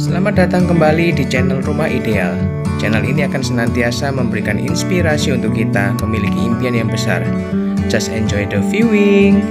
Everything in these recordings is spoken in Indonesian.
Selamat datang kembali di channel Rumah Ideal. Channel ini akan senantiasa memberikan inspirasi untuk kita memiliki impian yang besar. Just enjoy the viewing.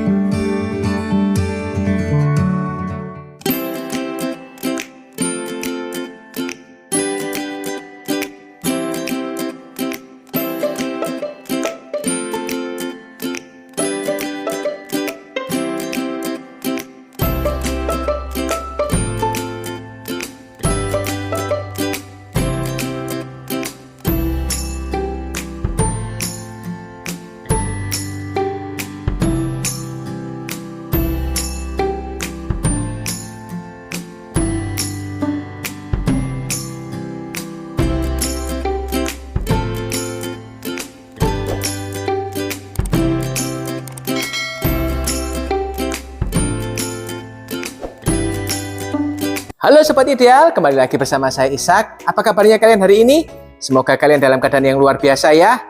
Halo Sobat Ideal, kembali lagi bersama saya Ishak. Apa kabarnya kalian hari ini? Semoga kalian dalam keadaan yang luar biasa ya.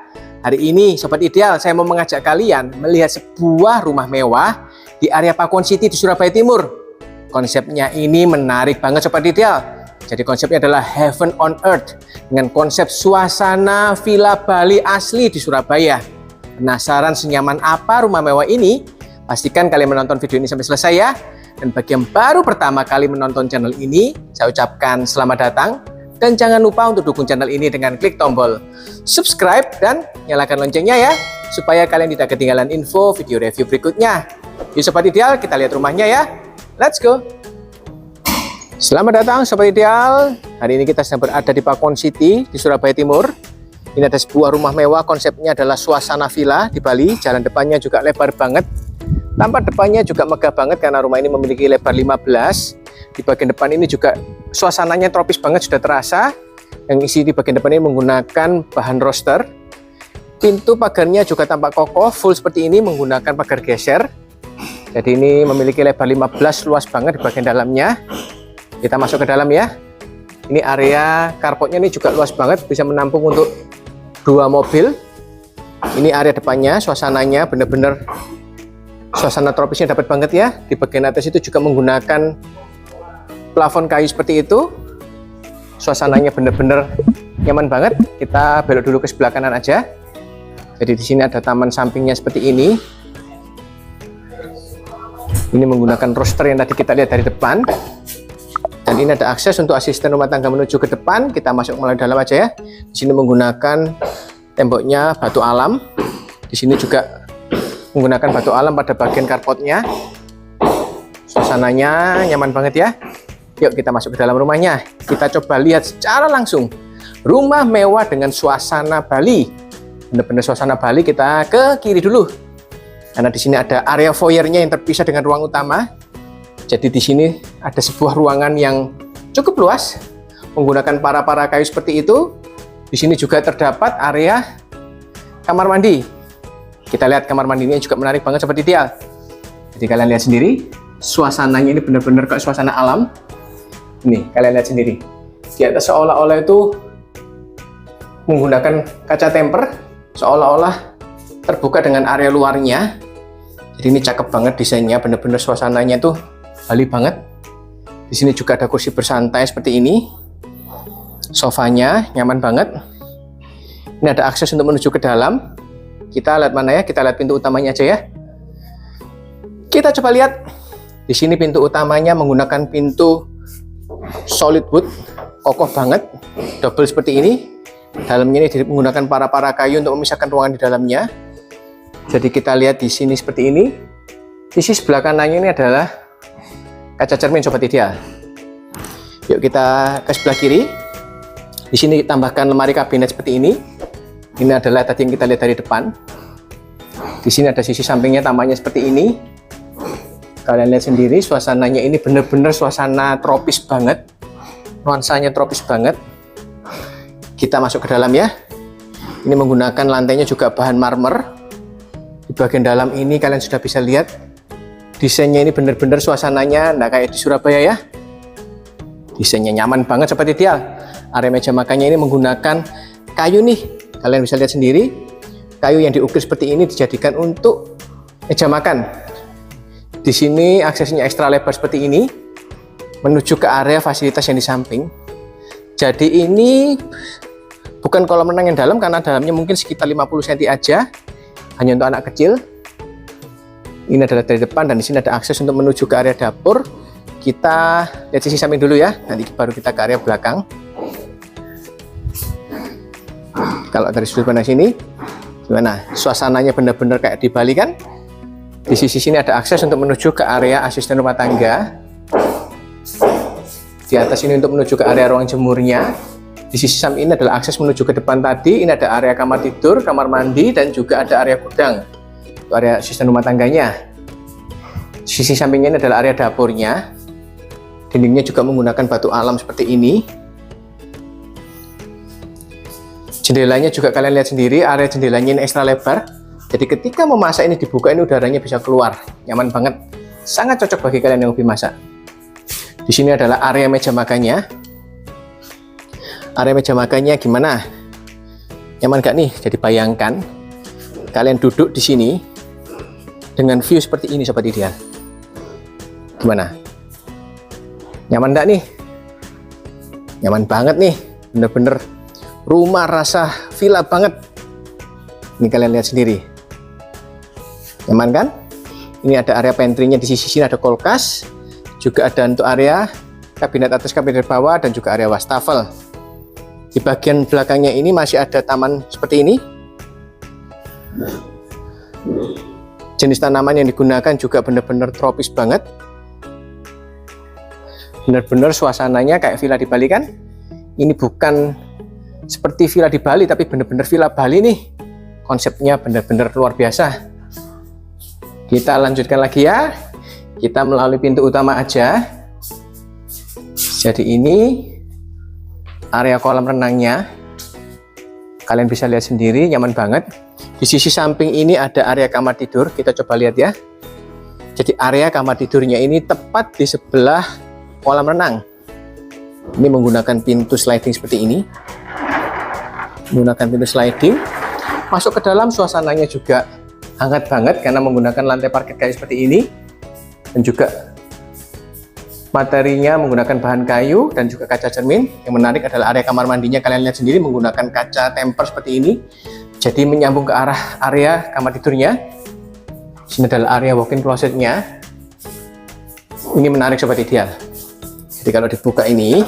Hari ini Sobat Ideal, saya mau mengajak kalian melihat sebuah rumah mewah di area Pakuwon City di Surabaya Timur. Konsepnya ini menarik banget Sobat Ideal. Jadi konsepnya adalah Heaven on Earth dengan konsep suasana villa Bali asli di Surabaya. Penasaran senyaman apa rumah mewah ini? Pastikan kalian menonton video ini sampai selesai ya. Dan bagi yang baru pertama kali menonton channel ini, saya ucapkan selamat datang. Dan jangan lupa untuk dukung channel ini dengan klik tombol subscribe dan nyalakan loncengnya ya, supaya kalian tidak ketinggalan info video review berikutnya. Yuk Sobat Ideal, kita lihat rumahnya ya. Let's go! Selamat datang Sobat Ideal. Hari ini kita sedang berada di Pakuwon City di Surabaya Timur. Ini ada sebuah rumah mewah, konsepnya adalah suasana villa di Bali. Jalan depannya juga lebar banget. Tampak depannya juga megah banget karena rumah ini memiliki lebar 15. Di bagian depan ini juga suasananya tropis banget, sudah terasa. Yang isi di bagian depan ini menggunakan bahan roster. Pintu pagarnya juga tampak kokoh, full seperti ini menggunakan pagar geser. Jadi ini memiliki lebar 15, luas banget di bagian dalamnya. Kita masuk ke dalam ya. Ini area carportnya ini juga luas banget, bisa menampung untuk 2 mobil. Ini area depannya, suasananya benar-benar suasana tropisnya dapat banget ya. Di bagian atas itu juga menggunakan plafon kayu seperti itu. Suasananya benar-benar nyaman banget. Kita belok dulu ke sebelah kanan aja. Jadi di sini ada taman sampingnya seperti ini. Ini menggunakan roster yang tadi kita lihat dari depan. Dan ini ada akses untuk asisten rumah tangga menuju ke depan. Kita masuk melalui dalam aja ya. Di sini menggunakan temboknya batu alam. Di sini juga menggunakan batu alam pada bagian carportnya. Suasananya nyaman banget ya. Yuk kita masuk ke dalam rumahnya. Kita coba lihat secara langsung rumah mewah dengan suasana Bali. Benar-benar suasana Bali. Kita ke kiri dulu. Karena di sini ada area foyernya yang terpisah dengan ruang utama. Jadi di sini ada sebuah ruangan yang cukup luas menggunakan para kayu seperti itu. Di sini juga terdapat area kamar mandi. Kita lihat kamar mandinya juga menarik banget Sobat Ideal. Jadi kalian lihat sendiri, suasananya ini benar-benar kayak suasana alam. Ini kalian lihat sendiri. Di atas seolah-olah itu menggunakan kaca temper, seolah-olah terbuka dengan area luarnya. Jadi ini cakep banget desainnya, benar-benar suasananya tuh Bali banget. Di sini juga ada kursi bersantai seperti ini. Sofanya nyaman banget. Ini ada akses untuk menuju ke dalam. Kita lihat mana ya? Kita lihat pintu utamanya aja ya. Kita coba lihat. Di sini pintu utamanya menggunakan pintu solid wood, kokoh banget, double seperti ini. Dalamnya ini menggunakan para kayu untuk memisahkan ruangan di dalamnya. Jadi kita lihat di sini seperti ini. Sisi sebelah kanannya ini adalah kaca cermin Sobat Ideal. Yuk kita ke sebelah kiri. Di sini tambahkan lemari kabinet seperti ini. Ini adalah tadi yang kita lihat dari depan. Di sini ada sisi sampingnya, tamannya seperti ini. Kalian lihat sendiri, suasananya ini benar-benar suasana tropis banget. Nuansanya tropis banget. Kita masuk ke dalam ya. Ini menggunakan lantainya juga bahan marmer. Di bagian dalam ini kalian sudah bisa lihat. Desainnya ini benar-benar suasananya nggak kayak di Surabaya ya. Desainnya nyaman banget Sobat Ideal. Area meja makannya ini menggunakan kayu nih. Kalian bisa lihat sendiri, kayu yang diukir seperti ini dijadikan untuk meja makan. Di sini aksesnya ekstra lebar seperti ini. menuju ke area fasilitas yang di samping. Jadi ini bukan kolam renang yang dalam karena dalamnya mungkin sekitar 50 cm aja, hanya untuk anak kecil. Ini adalah dari depan dan di sini ada akses untuk menuju ke area dapur. Kita lihat sisi samping dulu ya, nanti baru kita ke area belakang. Kalau dari sudut pandang sini, gimana? Suasananya benar-benar kayak di Bali kan? Di sisi sini ada akses untuk menuju ke area asisten rumah tangga. Di atas ini untuk menuju ke area ruang jemurnya. Di sisi samping ini adalah akses menuju ke depan tadi. Ini ada area kamar tidur, kamar mandi, dan juga ada area gudang. Itu area asisten rumah tangganya. Di sisi sampingnya ini adalah area dapurnya. Dindingnya juga menggunakan batu alam seperti ini. Jendelanya juga kalian lihat sendiri, area jendelanya ini ekstra lebar. Jadi ketika memasak ini dibuka, ini udaranya bisa keluar. Nyaman banget. Sangat cocok bagi kalian yang hobi masak. Di sini adalah area meja makannya. Area meja makannya gimana? Nyaman gak nih? Jadi bayangkan kalian duduk di sini dengan view seperti ini, sobat ideal. Gimana? Nyaman gak nih? Nyaman banget nih. Bener-bener rumah rasa villa banget. Ini kalian lihat sendiri. Nyaman kan? Ini ada area pantry-nya, di sisi sini ada kulkas. Juga ada untuk area kabinet atas, kabinet bawah, dan juga area wastafel. Di bagian belakangnya ini masih ada taman seperti ini. Jenis tanaman yang digunakan juga benar-benar tropis banget. Benar-benar suasananya kayak villa di Bali kan? Ini bukan seperti villa di Bali, tapi benar-benar villa Bali nih. Konsepnya benar-benar luar biasa. Kita lanjutkan lagi ya. Kita melalui pintu utama aja. Jadi ini area kolam renangnya. Kalian bisa lihat sendiri, nyaman banget. Di sisi samping ini ada area kamar tidur. Kita coba lihat ya. Jadi area kamar tidurnya ini tepat di sebelah kolam renang. Ini menggunakan pintu sliding seperti ini. Menggunakan pintu sliding. Masuk ke dalam, suasananya juga hangat banget karena menggunakan lantai parket kayu seperti ini. Dan juga materinya menggunakan bahan kayu dan juga kaca cermin. Yang menarik adalah area kamar mandinya, kalian lihat sendiri menggunakan kaca temper seperti ini. Jadi menyambung ke arah area kamar tidurnya. Sini adalah area walk-in closetnya. Ini menarik sobat ideal. Jadi kalau dibuka ini,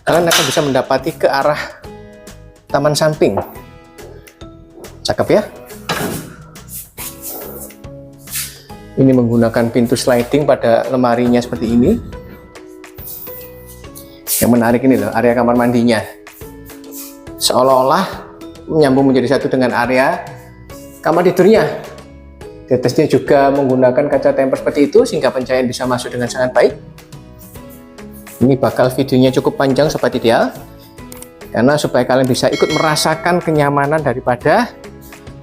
kalian akan bisa mendapati ke arah taman samping. Cakep ya. Ini menggunakan pintu sliding pada lemarinya seperti ini. Yang menarik ini loh, area kamar mandinya. Seolah-olah menyambung menjadi satu dengan area kamar tidurnya. Di atasnya juga menggunakan kaca temper seperti itu sehingga pencahayaan bisa masuk dengan sangat baik. Ini bakal videonya cukup panjang sobat ideal. Karena supaya kalian bisa ikut merasakan kenyamanan daripada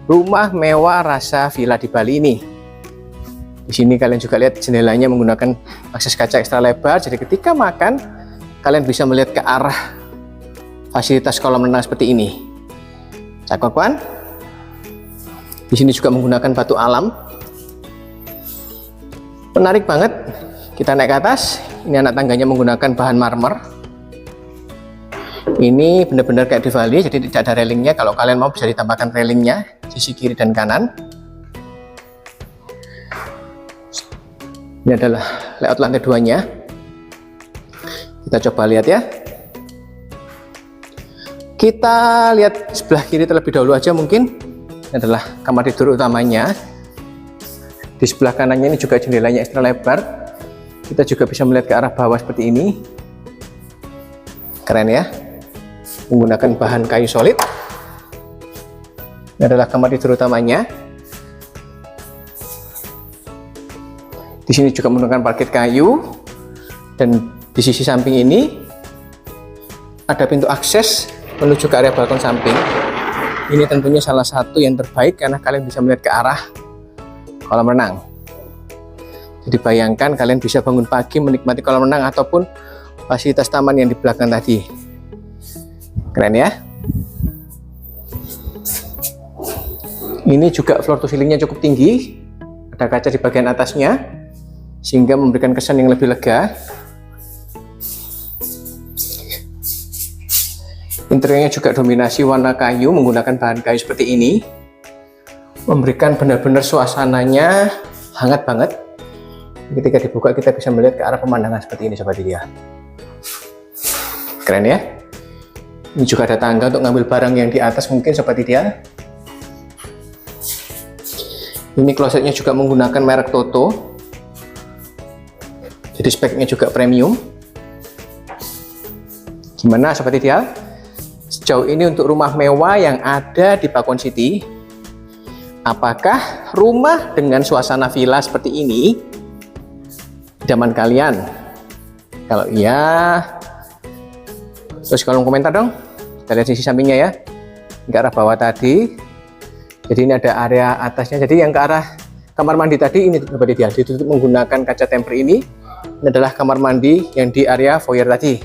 rumah mewah rasa villa di Bali ini. Di sini kalian juga lihat jendelanya menggunakan akses kaca ekstra lebar. Jadi ketika makan, kalian bisa melihat ke arah fasilitas kolam renang seperti ini. Cakep kan? Di sini juga menggunakan batu alam. Menarik banget. Kita naik ke atas. Ini anak tangganya menggunakan bahan marmer. Ini benar-benar kayak di Bali, jadi tidak ada railingnya. Kalau kalian mau bisa ditambahkan railingnya sisi kiri dan kanan. Ini adalah layout lantai 2-nya. Kita coba lihat ya. Kita lihat sebelah kiri terlebih dahulu aja mungkin. Ini adalah kamar tidur utamanya. Di sebelah kanannya ini juga jendelanya ekstra lebar. Kita juga bisa melihat ke arah bawah seperti ini. Keren ya. Menggunakan bahan kayu solid. Ini adalah kamar tidur utamanya. Di sini juga menggunakan parket kayu, dan di sisi samping ini ada pintu akses menuju ke area balkon samping. Ini tentunya salah satu yang terbaik karena kalian bisa melihat ke arah kolam renang. Jadi bayangkan kalian bisa bangun pagi menikmati kolam renang ataupun fasilitas taman yang di belakang tadi. Keren ya. Ini juga floor to ceilingnya cukup tinggi. Ada kaca di bagian atasnya, sehingga memberikan kesan yang lebih lega. Interiornya juga dominasi warna kayu menggunakan bahan kayu seperti ini, memberikan benar-benar suasananya hangat banget. Ketika dibuka kita bisa melihat ke arah pemandangan seperti ini sobat ideal. Keren ya. Ini juga ada tangga untuk ngambil barang yang di atas mungkin sobat ideal. Ini klosetnya juga menggunakan merek Toto, jadi speknya juga premium. Gimana sobat ideal? Sejauh ini untuk rumah mewah yang ada di Pakuwon City, apakah rumah dengan suasana villa seperti ini idaman kalian? Kalau iya, terus kolom komentar dong. Kita lihat sisi sampingnya ya, ke arah bawah tadi. Jadi ini ada area atasnya. Jadi yang ke arah kamar mandi tadi ini sobat ideal ditutup menggunakan kaca temper ini. Ini adalah kamar mandi yang di area foyer tadi.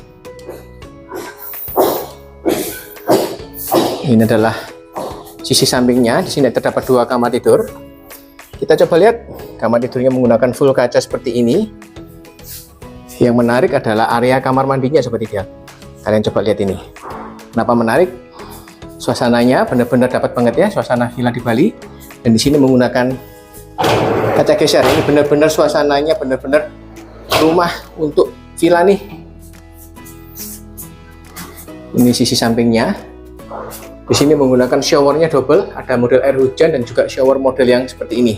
Ini adalah sisi sampingnya. Di sini terdapat 2 kamar tidur. Kita coba lihat kamar tidurnya menggunakan full kaca seperti ini. Yang menarik adalah area kamar mandinya sobat ideal. Kalian coba lihat ini. Kenapa menarik? Suasananya benar-benar dapat banget ya, suasana villa di Bali. Dan di sini menggunakan kaca geser. Ini benar-benar suasananya benar-benar rumah untuk villa nih. Ini sisi sampingnya. Di sini menggunakan showernya double, ada model air hujan dan juga shower model yang seperti ini.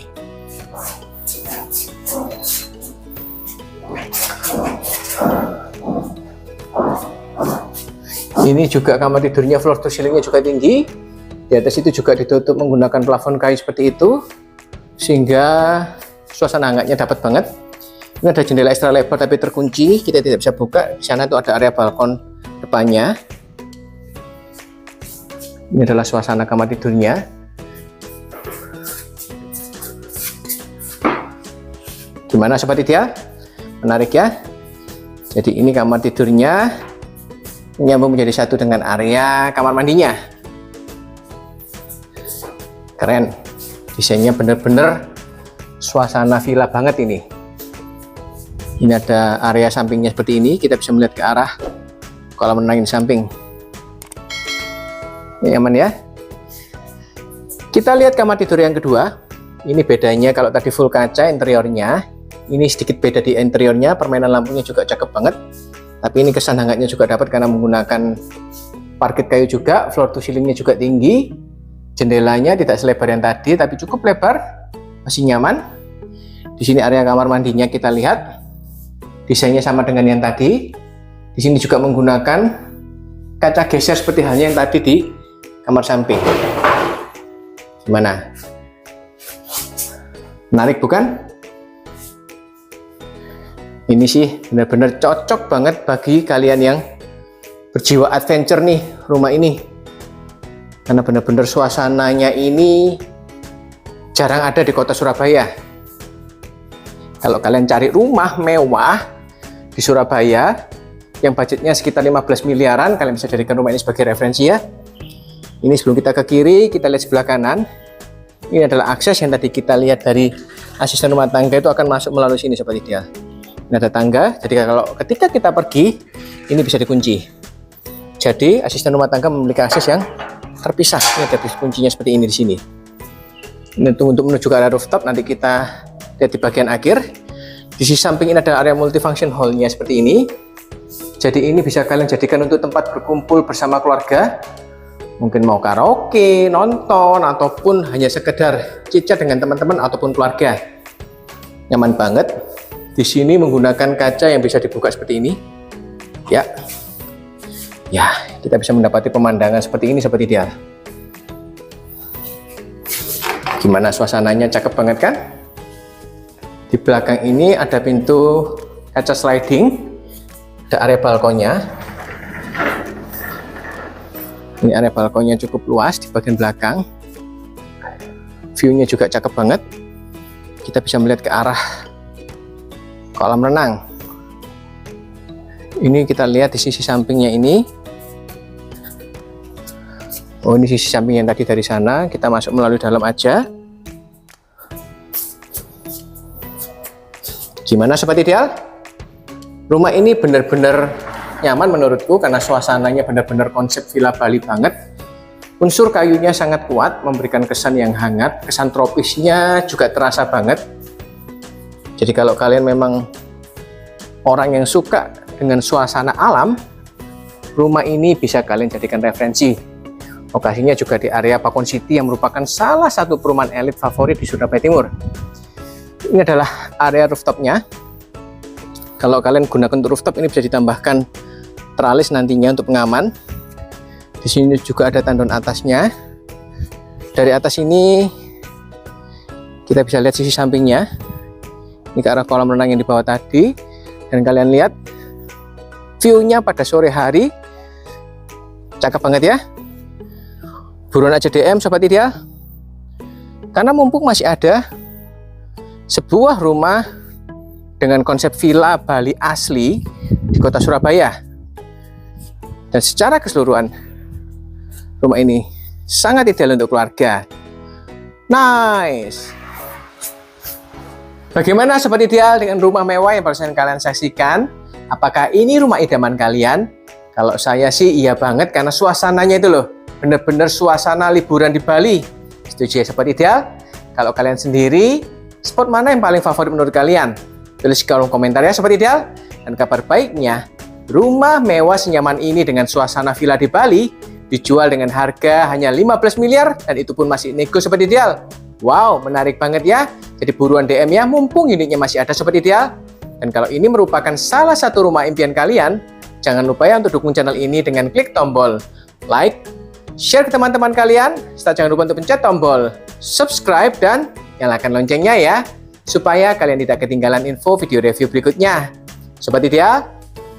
Ini juga kamar tidurnya floor to ceilingnya juga tinggi. Di atas itu juga ditutup menggunakan plafon kayu seperti itu, sehingga suasana hangatnya dapat banget. Ini ada jendela ekstra lebar tapi terkunci, kita tidak bisa buka. Di sana itu ada area balkon depannya. Ini adalah suasana kamar tidurnya. Gimana sobat ideal? Menarik ya? Jadi ini kamar tidurnya nyambung menjadi satu dengan area kamar mandinya. Keren. Desainnya bener-bener suasana villa banget ini. Ini ada area sampingnya seperti ini. Kita bisa melihat ke arah kolam renang di samping. Ini aman ya. Kita lihat kamar tidur yang kedua. Ini bedanya, kalau tadi full kaca interiornya, ini sedikit beda di interiornya. Permainan lampunya juga cakep banget. Tapi ini kesan hangatnya juga dapat karena menggunakan parket kayu juga. Floor to ceilingnya juga tinggi. Jendelanya tidak selebar yang tadi, tapi cukup lebar, masih nyaman. Di sini area kamar mandinya kita lihat, desainnya sama dengan yang tadi. Di sini juga menggunakan kaca geser seperti halnya yang tadi di kamar samping. Gimana? Menarik bukan? Ini sih benar-benar cocok banget bagi kalian yang berjiwa adventure nih rumah ini. Karena benar-benar suasananya ini jarang ada di kota Surabaya. Kalau kalian cari rumah mewah di Surabaya yang budgetnya sekitar 15 miliaran, kalian bisa jadikan rumah ini sebagai referensi ya. Ini sebelum kita ke kiri, kita lihat sebelah kanan. Ini adalah akses yang tadi kita lihat dari asisten rumah tangga, itu akan masuk melalui sini sobat ideal. Ini ada tangga, jadi ketika kita pergi, ini bisa dikunci. Jadi asisten rumah tangga memiliki akses yang terpisah. Ini ada kuncinya seperti ini di sini. Ini untuk menuju ke area rooftop, nanti kita lihat di bagian akhir. Di sisi samping ini ada area multifunction hall-nya seperti ini. Jadi ini bisa kalian jadikan untuk tempat berkumpul bersama keluarga. Mungkin mau karaoke, nonton, ataupun hanya sekedar chit-chat dengan teman-teman ataupun keluarga. Nyaman banget. Di sini menggunakan kaca yang bisa dibuka seperti ini. Ya, kita bisa mendapati pemandangan seperti ini sobat ideal. Gimana suasananya, cakep banget kan? Di belakang ini ada pintu kaca sliding, ada area balkonnya. Ini area balkonnya cukup luas di bagian belakang. View-nya juga cakep banget. Kita bisa melihat ke arah kolam renang. Ini kita lihat di sisi sampingnya ini. Oh, ini sisi samping yang tadi dari sana. Kita masuk melalui dalam aja. Gimana sobat ideal? Rumah ini benar-benar nyaman menurutku karena suasananya benar-benar konsep Villa Bali banget. Unsur kayunya sangat kuat, memberikan kesan yang hangat, kesan tropisnya juga terasa banget. Jadi kalau kalian memang orang yang suka dengan suasana alam, rumah ini bisa kalian jadikan referensi. Lokasinya juga di area Pakon City yang merupakan salah satu perumahan elit favorit di Surabaya Timur. Ini adalah area rooftopnya. Kalau kalian gunakan untuk rooftop, ini bisa ditambahkan tralis nantinya untuk pengaman. Di sini juga ada tandon atasnya. Dari atas ini kita bisa lihat sisi sampingnya. Ini ke arah kolam renang yang di bawah tadi. Dan kalian lihat view-nya pada sore hari. Cakep banget ya. Buruan aja DM Sobat Ideal. Karena mumpung masih ada sebuah rumah dengan konsep Villa Bali asli di kota Surabaya. Dan secara keseluruhan rumah ini sangat ideal untuk keluarga. Nice. Bagaimana Sobat Ideal dengan rumah mewah yang barusan kalian saksikan? Apakah ini rumah idaman kalian? Kalau saya sih iya banget karena suasananya itu loh, bener-bener suasana liburan di Bali. Setuju ya Sobat Ideal? Kalau kalian sendiri, spot mana yang paling favorit menurut kalian? Tulis di kolom komentar ya Sobat Ideal. Dan kabar baiknya, rumah mewah senyaman ini dengan suasana villa di Bali dijual dengan harga hanya 15 miliar dan itu pun masih nego Sobat Ideal. Wow, menarik banget ya. Jadi buruan DM ya, mumpung unitnya masih ada Sobat Ideal. Dan kalau ini merupakan salah satu rumah impian kalian, jangan lupa ya untuk dukung channel ini dengan klik tombol like, share ke teman-teman kalian, serta jangan lupa untuk pencet tombol subscribe dan nyalakan loncengnya ya, supaya kalian tidak ketinggalan info video review berikutnya. Sobat Ideal,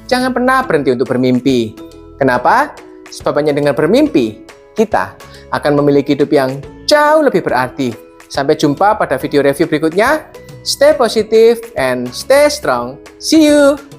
jangan pernah berhenti untuk bermimpi. Kenapa? Sebab hanya dengan bermimpi, kita akan memiliki hidup yang jauh lebih berarti. Sampai jumpa pada video review berikutnya. Stay positive and stay strong. See you!